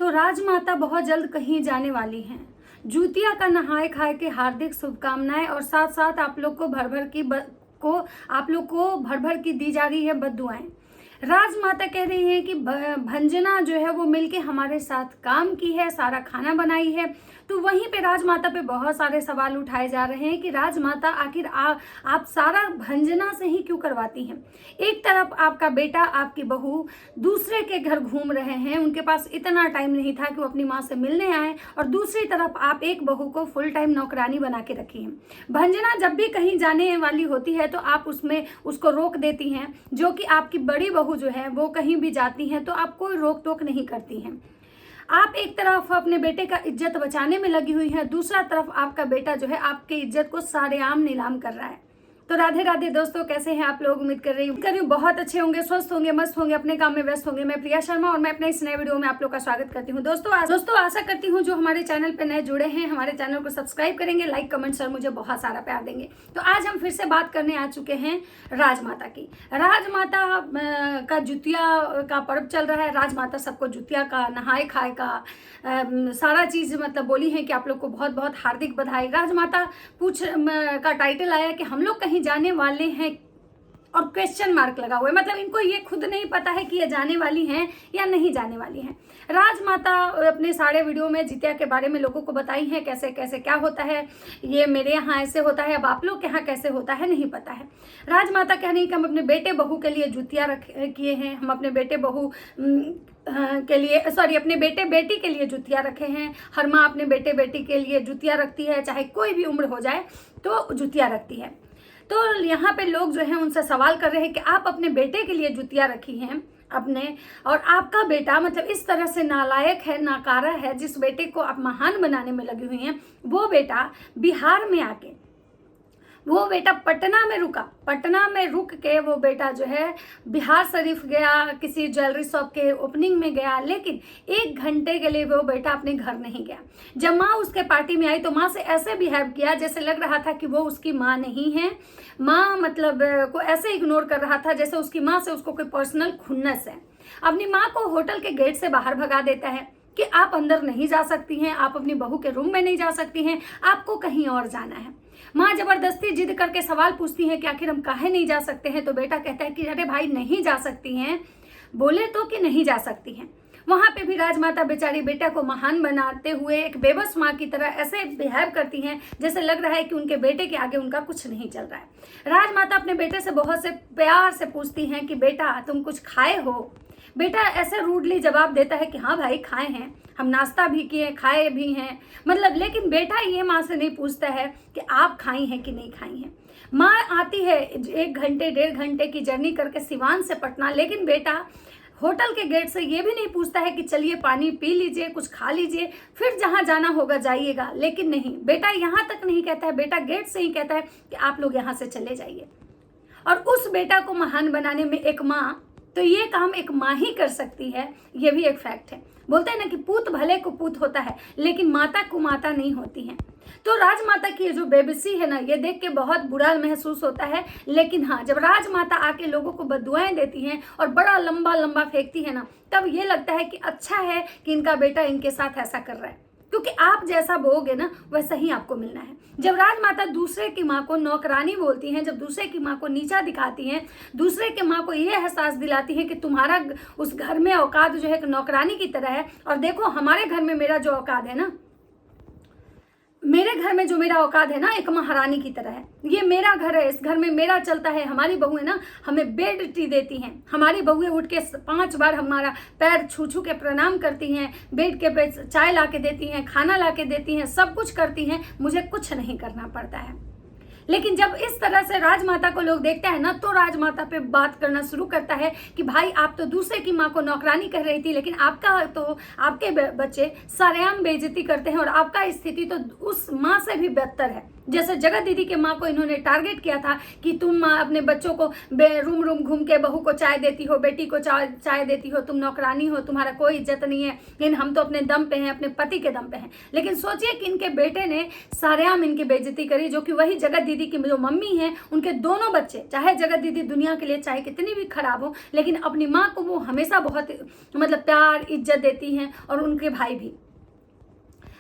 तो राजमाता बहुत जल्द कहीं जाने वाली हैं। जूतिया का नहाए खाए के हार्दिक शुभकामनाएं और साथ साथ आप लोग को भर भर की दी जा रही है बद्दुआएं। राजमाता कह रही है कि भंजना जो है वो मिलके हमारे साथ काम की है, सारा खाना बनाई है। तो वहीं पे राजमाता पे बहुत सारे सवाल उठाए जा रहे हैं कि राजमाता आखिर आप सारा भंजना से ही क्यों करवाती हैं। एक तरफ आपका बेटा, आपकी बहू दूसरे के घर घूम रहे हैं, उनके पास इतना टाइम नहीं था कि वो अपनी माँ से मिलने आए, और दूसरी तरफ आप एक बहू को फुल टाइम नौकरानी बना के रखी हैं। भंजना जब भी कहीं जाने वाली होती है तो आप उसको रोक देती हैं, जो कि आपकी बड़ी बहू जो है वो कहीं भी जाती हैं तो आप कोई रोक टोक नहीं करती हैं। आप एक तरफ अपने बेटे का इज्जत बचाने में लगी हुई है, दूसरा तरफ आपका बेटा जो है आपके इज्जत को सारेआम नीलाम कर रहा है। तो राधे राधे दोस्तों, कैसे हैं आप लोग। उम्मीद कर रही हूँ बहुत अच्छे होंगे, स्वस्थ होंगे, मस्त होंगे, अपने काम में व्यस्त होंगे। मैं प्रिया शर्मा और मैं अपने इस नए वीडियो में आप लोग का स्वागत करती हूँ। दोस्तों आशा करती हूँ जो हमारे चैनल पे नए जुड़े हैं हमारे चैनल को सब्सक्राइब करेंगे, लाइक कमेंट्स और मुझे बहुत सारा प्यार देंगे। तो आज हम फिर से बात करने आ चुके हैं राजमाता की। राजमाता का जुतिया का पर्व चल रहा है। राजमाता सबको जुतिया का, नहाए खाए का सारा चीज मतलब बोली है कि आप लोग को बहुत बहुत हार्दिक बधाई। राजमाता का टाइटल आया कि हम लोग कहीं जाने वाले हैं और क्वेश्चन मार्क लगा हुआ है, मतलब इनको ये खुद नहीं पता है कि ये जाने वाली हैं या नहीं जाने वाली हैं। राजमाता अपने सारे वीडियो में जितिया के बारे में लोगों को बताई है, कैसे कैसे क्या होता है, ये मेरे यहाँ ऐसे होता है, अब आप लोग के यहाँ कैसे होता है नहीं पता है। राजमाता कह रही कि हम अपने बेटे बहू के लिए जुतिया किए हैं, हम अपने बेटे बहू के लिए अपने बेटे बेटी के लिए जुतिया रखे हैं। हर माँ अपने बेटे बेटी के लिए जुतिया रखती है, चाहे कोई भी उम्र हो जाए तो जुतिया रखती है। तो यहाँ पे लोग जो हैं उनसे सवाल कर रहे हैं कि आप अपने बेटे के लिए जुतिया रखी हैं अपने, और आपका बेटा मतलब इस तरह से नालायक है, नाकारा है, जिस बेटे को आप महान बनाने में लगी हुई हैं, वो बेटा बिहार में आके वो बेटा पटना में रुक के वो बेटा जो है बिहार शरीफ गया, किसी ज्वेलरी शॉप के ओपनिंग में गया, लेकिन 1 घंटे के लिए वो बेटा अपने घर नहीं गया। जब माँ उसके पार्टी में आई तो माँ से ऐसे बिहेव किया जैसे लग रहा था कि वो उसकी माँ नहीं है। माँ मतलब को ऐसे इग्नोर कर रहा था जैसे उसकी माँ से उसको कोई पर्सनल खुन्नस है। अपनी माँ को होटल के गेट से बाहर भगा देता है कि आप अंदर नहीं जा सकती हैं, आप अपनी बहू के रूम में नहीं जा सकती हैं, आपको कहीं और जाना है। माँ जबरदस्ती जिद करके सवाल पूछती है कि आखिर हम काहे नहीं जा सकते हैं, तो बेटा कहता है कि अरे भाई नहीं जा सकती हैं, बोले तो कि नहीं जा सकती हैं। वहां पे भी राजमाता बेचारी बेटा को महान बनाते हुए एक बेबस माँ की तरह ऐसे बिहेव करती हैं जैसे लग रहा है कि उनके बेटे के आगे उनका कुछ नहीं चल रहा है। राजमाता अपने बेटे से बहुत से प्यार से पूछती हैं कि बेटा तुम कुछ खाए हो। बेटा ऐसे रूडली जवाब देता है कि हाँ भाई खाए हैं, हम नाश्ता भी किए, खाए भी हैं, मतलब लेकिन बेटा ये माँ से नहीं पूछता है कि आप खाई हैं कि नहीं खाई हैं। माँ आती है 1 घंटे 1.5 घंटे की जर्नी करके सिवान से पटना, लेकिन बेटा होटल के गेट से ये भी नहीं पूछता है कि चलिए पानी पी लीजिए, कुछ खा लीजिए, फिर जहाँ जाना होगा जाइएगा। लेकिन नहीं, बेटा यहाँ तक नहीं कहता है, बेटा गेट से ही कहता है कि आप लोग यहाँ से चले जाइए। और उस बेटा को महान बनाने में एक माँ, तो ये काम एक माँ ही कर सकती है, ये भी एक फैक्ट है। बोलते हैं ना कि पूत भले को पूत होता है, लेकिन माता को माता नहीं होती है। तो राजमाता की जो बेबसी है ना, ये देख के बहुत बुरा महसूस होता है। लेकिन हाँ, जब राजमाता आके लोगों को बद्दुआएं देती हैं और बड़ा लंबा लंबा फेंकती है ना, तब ये लगता है कि अच्छा है कि इनका बेटा इनके साथ ऐसा कर रहा है, क्योंकि आप जैसा बोओगे ना वैसा ही आपको मिलना है। जब राजमाता दूसरे की माँ को नौकरानी बोलती हैं, जब दूसरे की माँ को नीचा दिखाती हैं, दूसरे की माँ को ये एहसास दिलाती है कि तुम्हारा उस घर में औकात जो है एक नौकरानी की तरह है, और देखो हमारे घर में मेरा जो औकात है ना, मेरे घर में जो मेरा औकात है ना एक महारानी की तरह है। ये मेरा घर है, इस घर में मेरा चलता है। हमारी बहू है ना हमें बेड टी देती हैं, हमारी बहुएं उठ के 5 बार हमारा पैर छू छू के प्रणाम करती हैं, बेड के पे चाय ला के देती हैं, खाना ला के देती हैं, सब कुछ करती हैं, मुझे कुछ नहीं करना पड़ता है। लेकिन जब इस तरह से राजमाता को लोग देखते हैं ना, तो राजमाता पे बात करना शुरू करता है कि भाई आप तो दूसरे की माँ को नौकरानी कह रही थी, लेकिन आपके बच्चे सरेआम बेइज्जती करते हैं और आपका स्थिति तो उस माँ से भी बेहतर है। जैसे जगत दीदी के माँ को इन्होंने टारगेट किया था कि तुम अपने बच्चों को रूम रूम घूम के बहू को चाय देती हो, बेटी को चाय देती हो, तुम नौकरानी हो, तुम्हारा कोई इज्जत नहीं है, लेकिन हम तो अपने दम पे हैं, अपने पति के दम पे हैं। लेकिन सोचिए कि इनके बेटे ने सारेआम इनकी बेइज्जती करी, जो कि वही जगत दीदी की जो मम्मी है, उनके दोनों बच्चे, चाहे जगत दीदी दुनिया के लिए चाहे कितनी भी खराब हो, लेकिन अपनी माँ को वो हमेशा बहुत मतलब प्यार इज्जत देती हैं, और उनके भाई भी।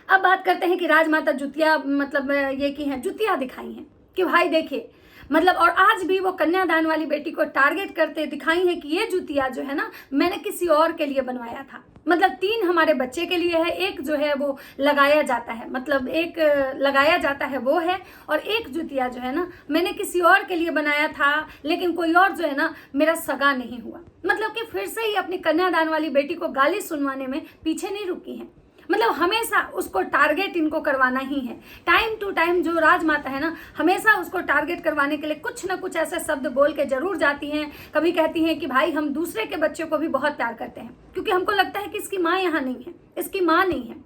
अब बात करते हैं कि राजमाता जुतिया मतलब ये की हैं, जुतिया दिखाई हैं कि भाई देखिए मतलब, और आज भी वो कन्यादान वाली बेटी को टारगेट करते दिखाई है कि ये जुतिया जो है ना मैंने किसी और के लिए बनवाया था। मतलब 3 हमारे बच्चे के लिए है, एक जो है वो लगाया जाता है, मतलब एक लगाया जाता है वो है, और एक जुतिया जो है ना मैंने किसी और के लिए बनाया था, लेकिन कोई और जो है ना मेरा सगा नहीं हुआ। मतलब कि फिर से ही अपनी कन्यादान वाली बेटी को गाली सुनवाने में पीछे नहीं रुकी है। मतलब हमेशा उसको टारगेट इनको करवाना ही है। टाइम टू टाइम जो राजमाता है ना हमेशा उसको टारगेट करवाने के लिए कुछ ना कुछ ऐसे शब्द बोल के जरूर जाती हैं। कभी कहती हैं कि भाई हम दूसरे के बच्चों को भी बहुत प्यार करते हैं, क्योंकि हमको लगता है कि इसकी माँ यहाँ नहीं है, इसकी माँ नहीं है।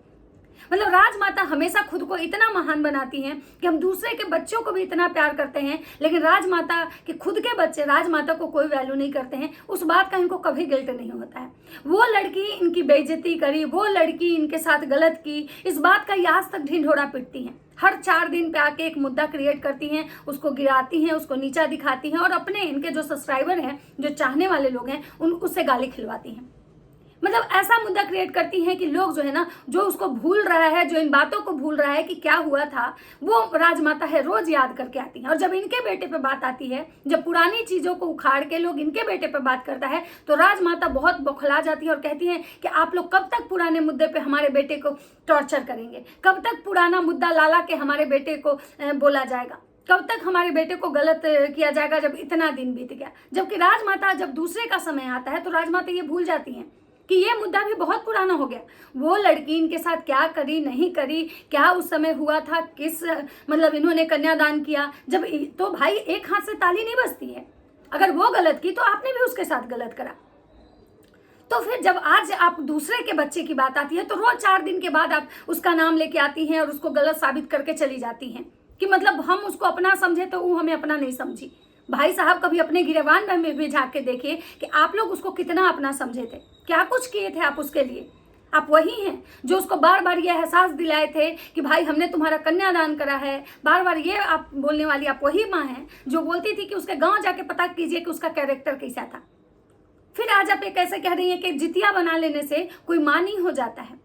मतलब राजमाता हमेशा खुद को इतना महान बनाती हैं कि हम दूसरे के बच्चों को भी इतना प्यार करते हैं, लेकिन राजमाता के खुद के बच्चे राजमाता को कोई वैल्यू नहीं करते हैं। उस बात का इनको कभी गिल्ट नहीं होता है। वो लड़की इनकी बेइज्जती करी, वो लड़की इनके साथ गलत की, इस बात का ये आज तक ढिंढोरा पीटती हैं। हर 4 दिन पे आके एक मुद्दा क्रिएट करती हैं, उसको गिराती हैं, उसको नीचा दिखाती हैं, और अपने इनके जो सब्सक्राइबर हैं, जो चाहने वाले लोग हैं, उससे गाली खिलवाती हैं। मतलब ऐसा मुद्दा क्रिएट करती हैं कि लोग जो है ना, जो उसको भूल रहा है, जो इन बातों को भूल रहा है कि क्या हुआ था, वो राजमाता है रोज याद करके आती हैं। और जब इनके बेटे पे बात आती है, जब पुरानी चीजों को उखाड़ के लोग इनके बेटे पे बात करता है, तो राजमाता बहुत बौखला जाती है और कहती है कि आप लोग कब तक पुराने मुद्दे पे हमारे बेटे को टॉर्चर करेंगे, कब तक पुराना मुद्दा लाला के हमारे बेटे को बोला जाएगा, कब तक हमारे बेटे को गलत किया जाएगा, जब इतना दिन बीत गया। जबकि राजमाता जब दूसरे का समय आता है तो राजमाता ये भूल जाती हैं कि ये मुद्दा भी बहुत पुराना हो गया। वो लड़की इनके साथ क्या करी नहीं करी, क्या उस समय हुआ था, किस मतलब इन्होंने कन्यादान किया, जब तो भाई एक हाथ से ताली नहीं बजती है। अगर वो गलत की तो आपने भी उसके साथ गलत करा। तो फिर जब आज आप दूसरे के बच्चे की बात आती है तो रोज 4 दिन के बाद आप उसका नाम लेके आती हैं और उसको गलत साबित करके चली जाती हैं कि मतलब हम उसको अपना समझे तो वो हमें अपना नहीं समझी। भाई साहब कभी अपने गिरेबान में भी झांक के देखिए कि आप लोग उसको कितना अपना समझे थे, क्या कुछ किए थे आप उसके लिए। आप वही हैं जो उसको बार बार ये एहसास दिलाए थे कि भाई हमने तुम्हारा कन्यादान करा है। बार बार ये आप बोलने वाली आप वही माँ हैं जो बोलती थी कि उसके गांव जाके पता कीजिए कि उसका कैरेक्टर कैसा था। फिर आज आप ये कैसे कह रही हैं कि जितिया बना लेने से कोई माँ नहीं हो जाता है।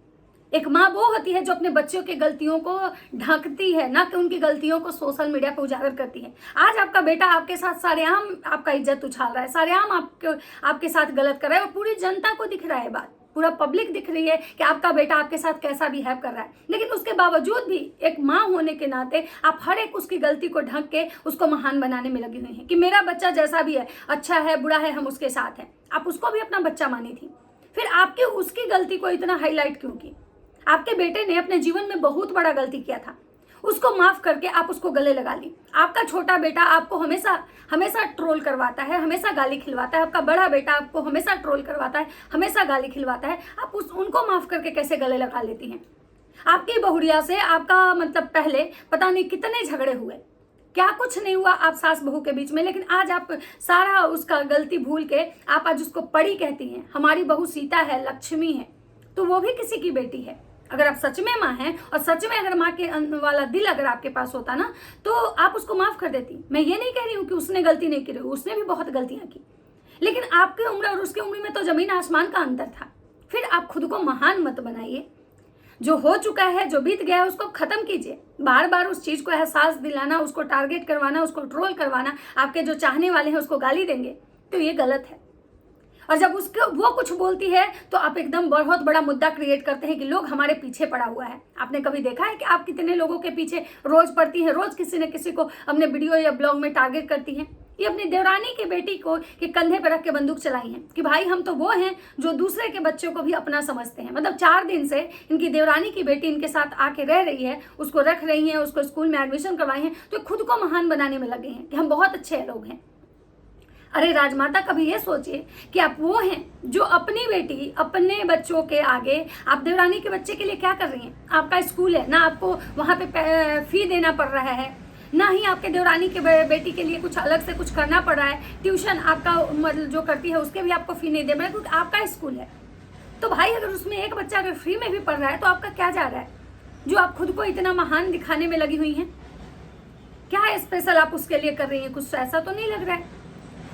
एक माँ वो होती है जो अपने बच्चों की गलतियों को ढकती है, ना कि उनकी गलतियों को सोशल मीडिया पर उजागर करती है। आज आपका बेटा आपके साथ सारेआम आपका इज्जत उछाल रहा है, सारेआम आपके साथ गलत कर रहा है, और पूरी जनता को दिख रहा है, बात पूरा पब्लिक दिख रही है कि आपका बेटा आपके साथ कैसा बिहेव कर रहा है। लेकिन उसके बावजूद भी एक माँ होने के नाते आप हर एक उसकी गलती को ढक के उसको महान बनाने में लगी हुई हैं कि मेरा बच्चा जैसा भी है, अच्छा है बुरा है, हम उसके साथ हैं। आप उसको भी अपना बच्चा मानी थी, फिर आपके उसकी गलती को इतना हाईलाइट क्यों की? आपके बेटे ने अपने जीवन में बहुत बड़ा गलती किया था, उसको माफ करके आप उसको गले लगा ली। आपका छोटा बेटा आपको हमेशा हमेशा ट्रोल करवाता है, हमेशा गाली खिलवाता है। आपका बड़ा बेटा आपको हमेशा ट्रोल करवाता है, हमेशा गाली खिलवाता है। आप उनको माफ करके कैसे गले लगा लेती हैं? आपकी बहुड़िया से आपका मतलब पहले पता नहीं कितने झगड़े हुए, क्या कुछ नहीं हुआ आप सास बहू के बीच में, लेकिन आज आप सारा उसका गलती भूल के आप आज उसको परी कहती हैं। हमारी बहू सीता है, लक्ष्मी है, तो वो भी किसी की बेटी है। अगर आप सच में माँ हैं और सच में अगर माँ के वाला दिल अगर आपके पास होता ना, तो आप उसको माफ कर देती। मैं ये नहीं कह रही हूँ कि उसने गलती नहीं की, उसने भी बहुत गलतियां की, लेकिन आपकी उम्र और उसकी उम्र में तो जमीन आसमान का अंतर था। फिर आप खुद को महान मत बनाइए। जो हो चुका है, जो बीत गया है, उसको खत्म कीजिए। बार बार उस चीज को एहसास दिलाना, उसको टारगेट करवाना, उसको ट्रोल करवाना, आपके जो चाहने वाले हैं उसको गाली देंगे, तो ये गलत है। और जब उसको वो कुछ बोलती है तो आप एकदम बहुत बड़ा मुद्दा क्रिएट करते हैं कि लोग हमारे पीछे पड़ा हुआ है। आपने कभी देखा है कि आप कितने लोगों के पीछे रोज पड़ती हैं? रोज किसी न किसी को अपने वीडियो या ब्लॉग में टारगेट करती हैं। ये अपनी देवरानी की बेटी को के कंधे पर रख के बंदूक चलाई हैं कि भाई हम तो वो हैं जो दूसरे के बच्चों को भी अपना समझते हैं। मतलब 4 दिन से इनकी देवरानी की बेटी इनके साथ आके रह रही है, उसको रख रही है, उसको स्कूल में एडमिशन करवाई है, तो खुद को महान बनाने में लगे हैं कि हम बहुत अच्छे लोग हैं। अरे राजमाता, कभी ये सोचिए कि आप वो हैं जो अपनी बेटी अपने बच्चों के आगे, आप देवरानी के बच्चे के लिए क्या कर रही हैं? आपका स्कूल है ना, आपको वहाँ पे फी देना पड़ रहा है, ना ही आपके देवरानी के बेटी के लिए कुछ अलग से कुछ करना पड़ रहा है। ट्यूशन आपका मतलब जो करती है उसके भी आपको फी नहीं दे रहा है, क्योंकि आपका स्कूल है। तो भाई अगर उसमें एक बच्चा अगर फ्री में भी पढ़ रहा है तो आपका क्या जा रहा है, जो आप खुद को इतना महान दिखाने में लगी हुई हैं? क्या स्पेशल आप उसके लिए कर रही हैं? कुछ ऐसा तो नहीं लग रहा है।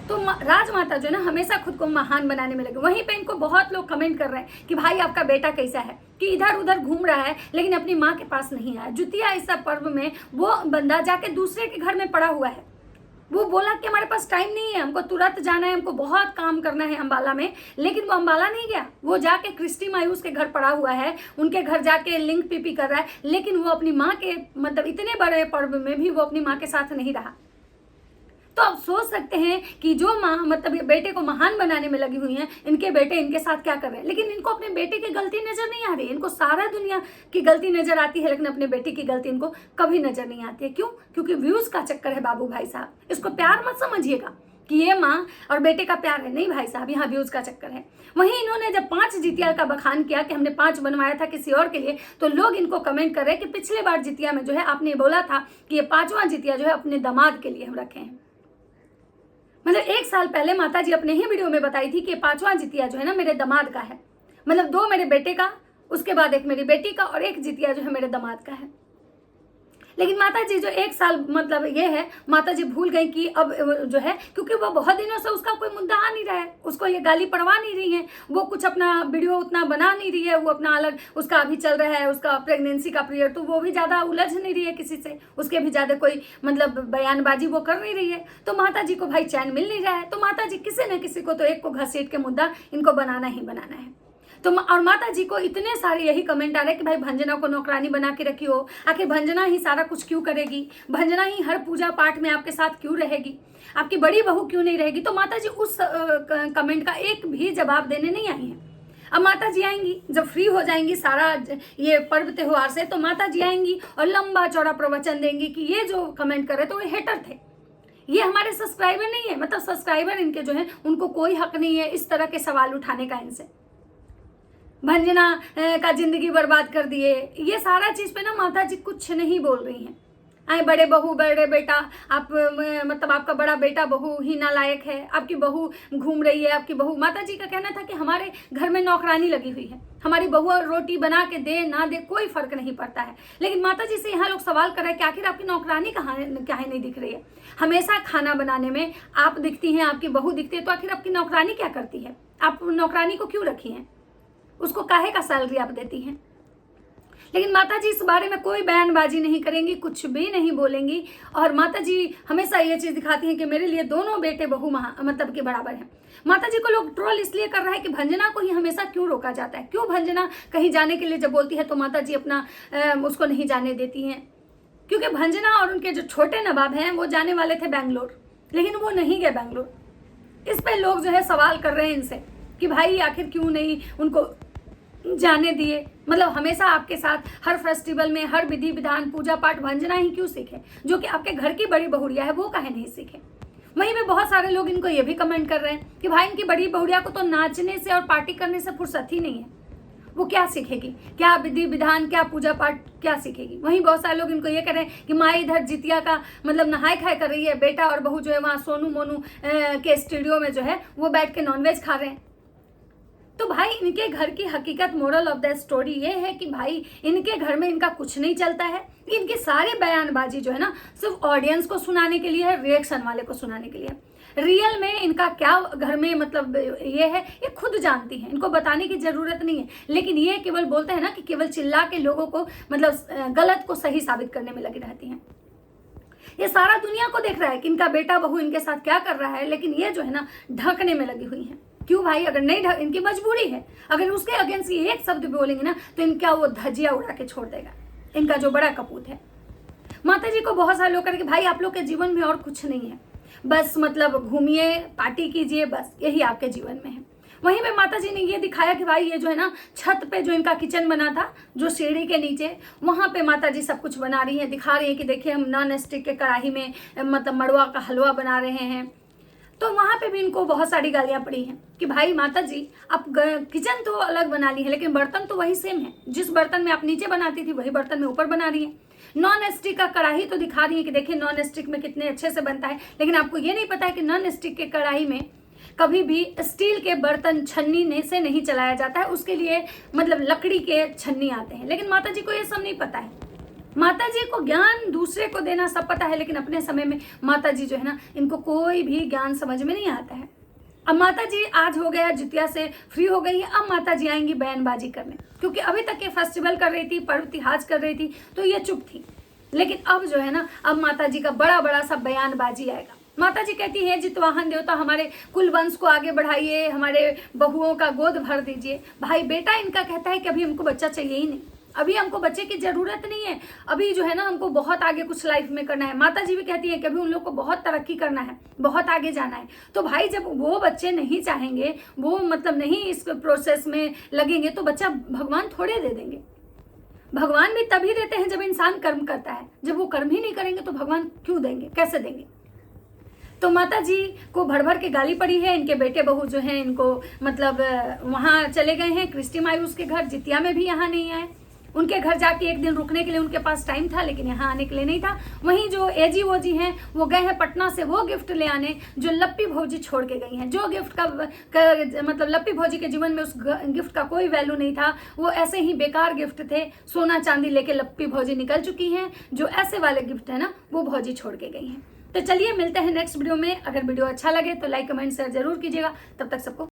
तो राजमाता जो है ना हमेशा खुद को महान बनाने में लगे। वहीं पे इनको बहुत लोग कमेंट कर रहे हैं कि भाई आपका बेटा कैसा है, कि इधर उधर घूम रहा है लेकिन अपनी माँ के पास नहीं आया। जुतिया इस सब पर्व में वो बंदा जाके दूसरे के घर में पड़ा हुआ है। वो बोला कि हमारे पास टाइम नहीं है, हमको तुरंत जाना है, हमको बहुत काम करना है अम्बाला में। लेकिन वो अम्बाला नहीं गया, वो जाके क्रिस्टी मायूस के घर पड़ा हुआ है, उनके घर जाके लिंक पीपी कर रहा है। लेकिन वो अपनी माँ के मतलब इतने बड़े पर्व में भी वो अपनी माँ के साथ नहीं रहा। तो आप सोच सकते हैं कि जो माँ मतलब ये बेटे को महान बनाने में लगी हुई हैं, इनके बेटे इनके साथ क्या कर रहे हैं। लेकिन इनको अपने बेटे की गलती नजर नहीं आ रही है। इनको सारा दुनिया की गलती नजर आती है, लेकिन अपने बेटे की गलती इनको कभी नजर नहीं आती है। क्यों? क्योंकि व्यूज का चक्कर है बाबू भाई साहब। इसको प्यार मत समझिएगा कि ये माँ और बेटे का प्यार है, नहीं भाई साहब, यहाँ व्यूज का चक्कर है। वहीं इन्होंने जब 5 जितिया का बखान किया कि हमने 5 बनवाया था किसी और के लिए, तो लोग इनको कमेंट कर रहे हैं कि पिछले बार जितिया में जो है आपने बोला था कि ये 5वां जितिया जो है अपने दामाद के लिए हम रखे हैं। मतलब 1 साल पहले माता जी अपने ही वीडियो में बताई थी कि 5वां जितिया जो है ना मेरे दामाद का है। मतलब 2 मेरे बेटे का, उसके बाद 1 मेरी बेटी का और 1 जितिया जो है मेरे दामाद का है। लेकिन माता जी जो 1 साल मतलब ये है, माता जी भूल गई कि अब जो है, क्योंकि वो बहुत दिनों से उसका कोई मुद्दा आ नहीं रहा है, उसको ये गाली पड़वा नहीं रही है, वो कुछ अपना वीडियो उतना बना नहीं रही है, वो अपना अलग उसका अभी चल रहा है उसका प्रेगनेंसी का पीरियड, तो वो भी ज़्यादा उलझ नहीं रही है किसी से, उसके भी ज़्यादा कोई मतलब बयानबाजी वो कर नहीं रही है। तो माता जी को भाई चैन मिल नहीं रहा है। तो माता जी किसी न किसी को तो एक को घसीट के मुद्दा इनको बनाना ही बनाना है। तो और माता जी को इतने सारे यही कमेंट आ रहे हैं कि भाई भंजना को नौकरानी बना के रखी हो, आखिर भंजना ही सारा कुछ क्यों करेगी, भंजना ही हर पूजा पाठ में आपके साथ क्यों रहेगी, आपकी बड़ी बहू क्यों नहीं रहेगी। तो माता जी उस कमेंट का एक भी जवाब देने नहीं आई हैं। अब माता जी आएंगी जब फ्री हो जाएंगी सारा ये पर्व त्योहार से, तो माता जी आएंगी और लंबा चौड़ा प्रवचन देंगी कि ये जो कमेंट कर रहे थे वो हेटर थे, ये हमारे सब्सक्राइबर नहीं है। मतलब सब्सक्राइबर इनके जो है उनको कोई हक नहीं है इस तरह के सवाल उठाने का इनसे। भंजना का जिंदगी बर्बाद कर दिए, ये सारा चीज पे ना माता जी कुछ नहीं बोल रही हैं। आए बड़े बहू बड़े बेटा, आप मतलब आपका बड़ा बेटा बहू ही नालायक है, आपकी बहू घूम रही है, आपकी बहू। माता जी का कहना था कि हमारे घर में नौकरानी लगी हुई है, हमारी बहू रोटी बना के दे ना दे कोई फर्क नहीं पड़ता है। लेकिन माता जी से यहाँ लोग सवाल कर रहे हैं कि आखिर आपकी नौकरानी कहाँ क्या है नहीं दिख रही है। हमेशा खाना बनाने में आप दिखती हैं, आपकी बहू दिखती है, तो आखिर आपकी नौकरानी क्या करती है? आप नौकरानी को क्यों रखी हैं? उसको काहे का सैलरी आप देती हैं? लेकिन माता जी इस बारे में कोई बयानबाजी नहीं करेंगी, कुछ भी नहीं बोलेंगी। और माता जी हमेशा ये चीज दिखाती हैं कि मेरे लिए दोनों बेटे बहू मतलब के बराबर हैं। माता जी को लोग ट्रोल इसलिए कर रहे हैं कि भंजना को ही हमेशा क्यों रोका जाता है, क्यों भंजना कहीं जाने के लिए जब बोलती है तो माता जी अपना उसको नहीं जाने देती हैं। क्योंकि भंजना और उनके जो छोटे नवाब हैं वो जाने वाले थे बैंगलोर, लेकिन वो नहीं गए बैंगलोर। इस पे लोग जो है सवाल कर रहे हैं इनसे कि भाई आखिर क्यों नहीं उनको जाने दिए। मतलब हमेशा आपके साथ हर फेस्टिवल में हर विधि विधान पूजा पाठ भंजना ही क्यों सीखे, जो कि आपके घर की बड़ी बहुड़िया है वो काहे नहीं सीखे। वहीं पे बहुत सारे लोग इनको ये भी कमेंट कर रहे हैं कि भाई इनकी बड़ी बहुड़िया को तो नाचने से और पार्टी करने से फुर्सत ही नहीं है, वो क्या सीखेगी, क्या विधि विधान, क्या पूजा पाठ क्या सीखेगी। वहीं बहुत सारे लोग इनको ये कह रहे हैं कि माँ इधर जितिया का मतलब नहाए खाए कर रही है, बेटा और बहू जो है वहाँ सोनू मोनू के स्टूडियो में जो है वो बैठ के नॉनवेज खा रहे हैं। तो भाई इनके घर की हकीकत, मोरल ऑफ द स्टोरी ये है कि भाई इनके घर में इनका कुछ नहीं चलता है। इनकी सारी बयानबाजी जो है ना सिर्फ ऑडियंस को सुनाने के लिए है, रिएक्शन वाले को सुनाने के लिए। रियल में इनका क्या घर में मतलब ये है ये खुद जानती हैं, इनको बताने की जरूरत नहीं है। लेकिन ये केवल बोलते हैं ना कि केवल चिल्ला के लोगों को मतलब गलत को सही साबित करने में लगी रहती हैं। ये सारा दुनिया को देख रहा है कि इनका बेटा बहू इनके साथ क्या कर रहा है, लेकिन ये जो है ना ढकने में लगी हुई है। क्यों भाई? अगर नहीं इनकी मजबूरी है, अगर उसके अगेंस्ट ये एक शब्द बोलेंगे ना तो इनका वो धजिया उड़ा के छोड़ देगा, इनका जो बड़ा कपूत है। माता जी को बहुत सारे लोग कह रहे कि भाई आप लोग के जीवन में और कुछ नहीं है, बस मतलब घूमिए पार्टी कीजिए, बस यही आपके जीवन में है। वहीं पे माता जी ने ये दिखाया कि भाई ये जो है ना छत पे जो इनका किचन बना था, जो सीढ़ी के नीचे, वहां पे माता जी सब कुछ बना रही है, दिखा रही है कि देखिए हम नॉन स्टिक के कढ़ाई में मतलब मड़ुआ का हलवा बना रहे हैं। तो वहां पे भी इनको बहुत सारी गालियां पड़ी हैं कि भाई माता जी आप किचन तो अलग बना ली है, लेकिन बर्तन तो वही सेम है, जिस बर्तन में आप नीचे बनाती थी वही बर्तन में ऊपर बना रही है। नॉन स्टिक का कढ़ाई तो दिखा रही है कि देखिए नॉन स्टिक में कितने अच्छे से बनता है, लेकिन आपको ये नहीं पता है कि नॉन स्टिक के कढ़ाई में कभी भी स्टील के बर्तन छन्नी से नहीं चलाया जाता है, उसके लिए मतलब लकड़ी के छन्नी आते हैं। लेकिन माता जी को ये सब नहीं पता है। माता जी को ज्ञान दूसरे को देना सब पता है, लेकिन अपने समय में माता जी जो है ना, इनको कोई भी ज्ञान समझ में नहीं आता है। अब माता जी आज हो गया जितिया से फ्री हो गई है, अब माता जी आएंगी बयानबाजी करने, क्योंकि अभी तक ये फेस्टिवल कर रही थी, पर्व तिहाज कर रही थी, तो ये चुप थी। लेकिन अब जो है ना, अब माता जी का बड़ा बड़ा सा बयानबाजी आएगा। माता जी कहती है जितवाहन देवता हमारे कुल वंश को आगे बढ़ाइए, हमारे बहुओं का गोद भर दीजिए। भाई बेटा इनका कहता है कि अभी हमको बच्चा चाहिए ही नहीं, अभी हमको बच्चे की जरूरत नहीं है, अभी जो है ना हमको बहुत आगे कुछ लाइफ में करना है। माता जी भी कहती है कि अभी उन लोग को बहुत तरक्की करना है, बहुत आगे जाना है। तो भाई जब वो बच्चे नहीं चाहेंगे, वो मतलब नहीं इस प्रोसेस में लगेंगे, तो बच्चा भगवान थोड़े दे देंगे। भगवान भी तभी देते हैं जब इंसान कर्म करता है। जब वो कर्म ही नहीं करेंगे तो भगवान क्यों देंगे, कैसे देंगे। तो माता जी को भर भर के गाली पड़ी है। इनके बेटे बहू जो हैं इनको मतलब वहाँ चले गए हैं क्रिस्टी मायूस के घर, जितिया में भी यहाँ नहीं आए। उनके घर जाके एक दिन रुकने के लिए उनके पास टाइम था, लेकिन यहाँ आने के लिए नहीं था। वहीं जो एजी वो जी हैं वो गए हैं पटना से वो गिफ्ट ले आने जो लप्पी भौजी छोड़ के गई हैं। जो गिफ्ट का मतलब लप्पी भौजी के जीवन में उस गिफ्ट का कोई वैल्यू नहीं था, वो ऐसे ही बेकार गिफ्ट थे। सोना चांदी लेके लप्पी भौजी निकल चुकी हैं। जो ऐसे वाले गिफ्ट है ना, वो भौजी छोड़ के गई हैं। तो चलिए मिलते हैं नेक्स्ट वीडियो में। अगर वीडियो अच्छा लगे तो लाइक कमेंट शेयर जरूर कीजिएगा। तब तक सबको